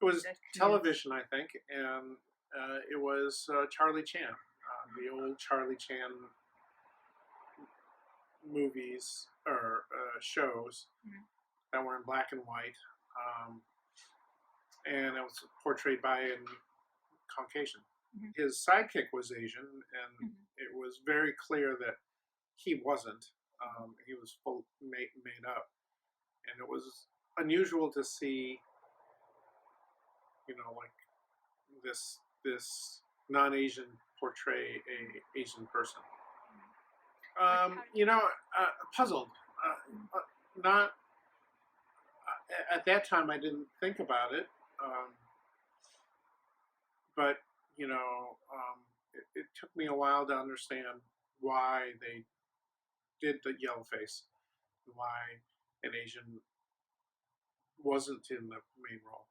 It was the television, I think, and it was Charlie Chan, the old Charlie Chan movies or shows that were in black and white, and it was portrayed by a Caucasian. His sidekick was Asian, and it was very clear that he wasn't. He was made up, and it was unusual to see, like this non-Asian portray a Asian person. Puzzled. Not at that time. I didn't think about it, but it took me a while to understand why they did the yellow face, and why an Asian wasn't in the main role.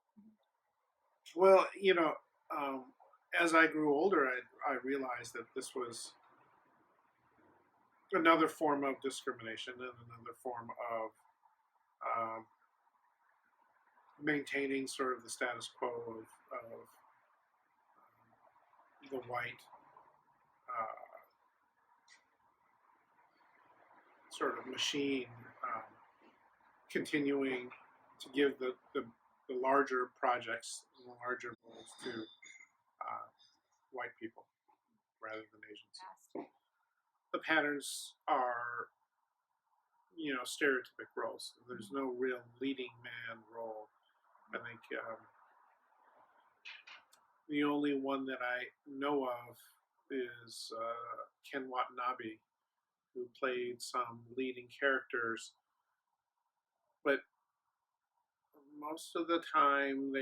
Well, as I grew older, I realized that this was another form of discrimination and another form of maintaining sort of the status quo of the white sort of machine continuing to give the larger projects and the larger roles to white people rather than Asians. The patterns are, stereotypic roles. There's no real leading man role. I think the only one that I know of is Ken Watanabe, who played some leading characters, but most of the time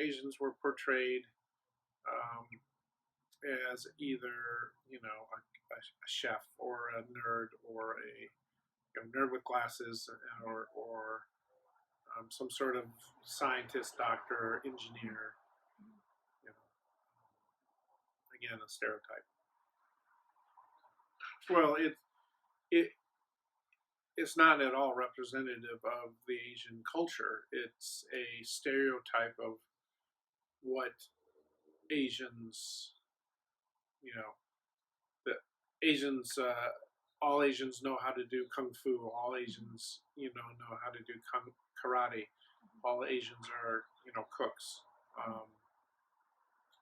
Asians were portrayed as either a chef or a nerd or a nerd with glasses or some sort of scientist, doctor, engineer. Again, a stereotype. Well, it's not at all representative of the Asian culture. It's a stereotype of what Asians, that Asians, all Asians know how to do kung fu. All Asians, know how to do karate. All Asians are, cooks.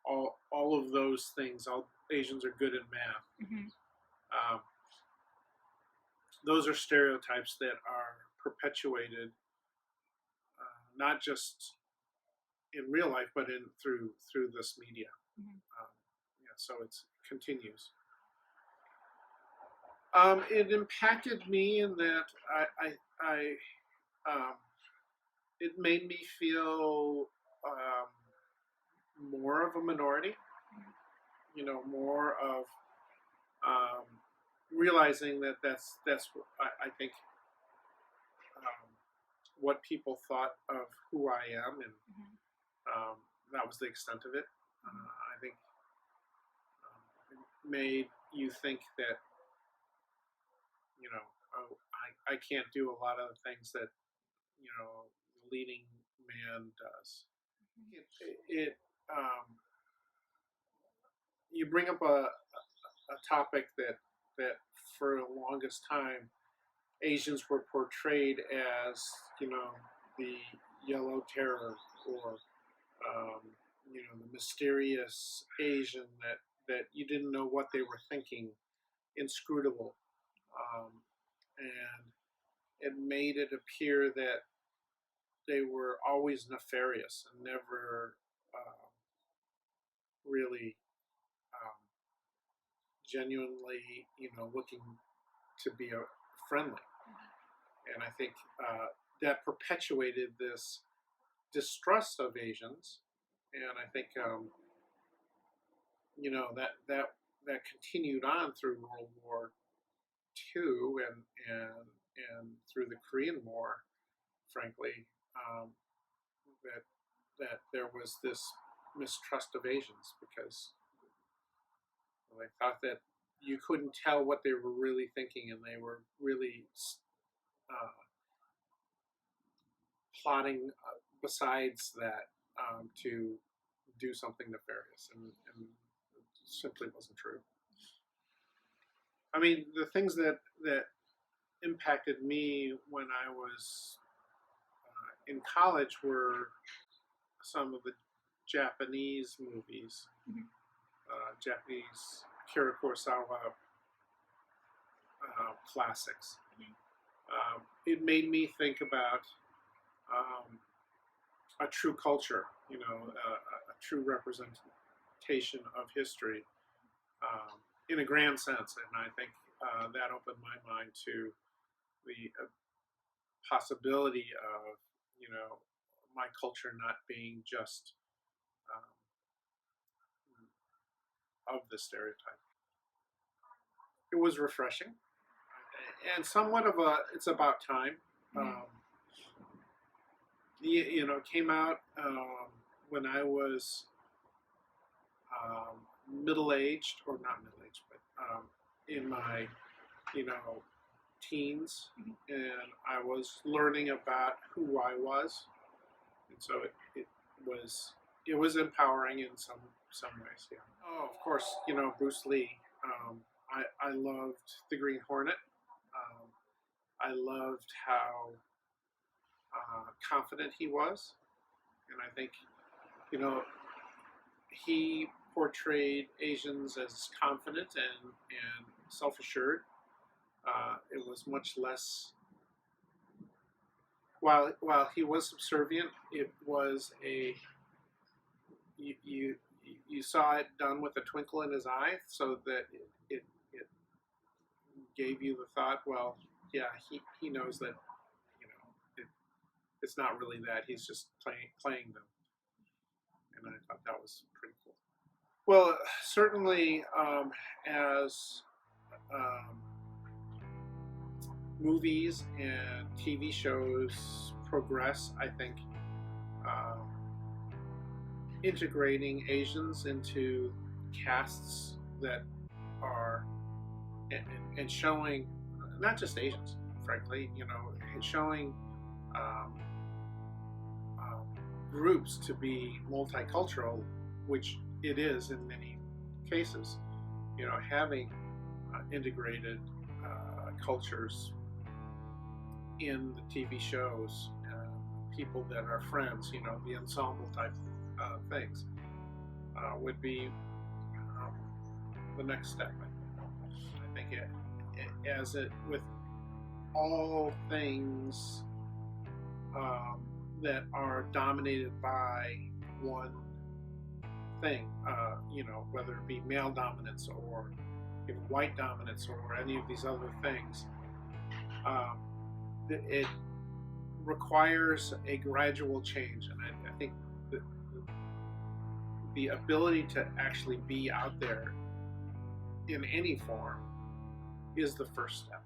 All of those things. All Asians are good at math. Those are stereotypes that are perpetuated, not just in real life, but through this media. So it continues. It impacted me in that it made me feel more of a minority. More of realizing that that's I think what people thought of who I am, and that was the extent of it. I think it made you think that I can't do a lot of the things that the leading man does. You bring up a topic that for the longest time Asians were portrayed as the yellow terror, or the mysterious Asian that you didn't know what they were thinking, inscrutable, and it made it appear that they were always nefarious and never really genuinely, looking to be friendly. And I think that perpetuated this distrust of Asians, and I think that continued on through World War II and through the Korean War. Frankly, that there was this mistrust of Asians because they thought that you couldn't tell what they were really thinking, and they were really plotting besides that to do something nefarious, and it simply wasn't true. I mean, the things that impacted me when I was in college were some of the Japanese movies, Japanese Akira Kurosawa classics. It made me think about a true culture, a true representation of history in a grand sense, and I think that opened my mind to the possibility of my culture not being just of the stereotype. It was refreshing and somewhat of a it's about time. Came out when I was middle-aged, or not middle-aged, but in my teens, and I was learning about who I was, and so it was empowering in some ways. Yeah. Oh, of course, Bruce Lee. I loved the Green Hornet. I loved how confident he was, and I think he portrayed Asians as confident and self-assured. It was much less. While he was subservient, it was you saw it done with a twinkle in his eye, so that it gave you the thought, well, yeah, he knows that it's not really that, he's just playing them, and I thought that was pretty cool. Well, certainly as movies and TV shows progress, I think integrating Asians into casts that are and showing not just Asians, frankly, and showing groups to be multicultural, which it is in many cases. Having integrated cultures in the TV shows, people that are friends, the ensemble type things, would be the next step. I think as it with all things that are dominated by one thing, whether it be male dominance or white dominance or any of these other things, it requires a gradual change, and I think the ability to actually be out there in any form is the first step.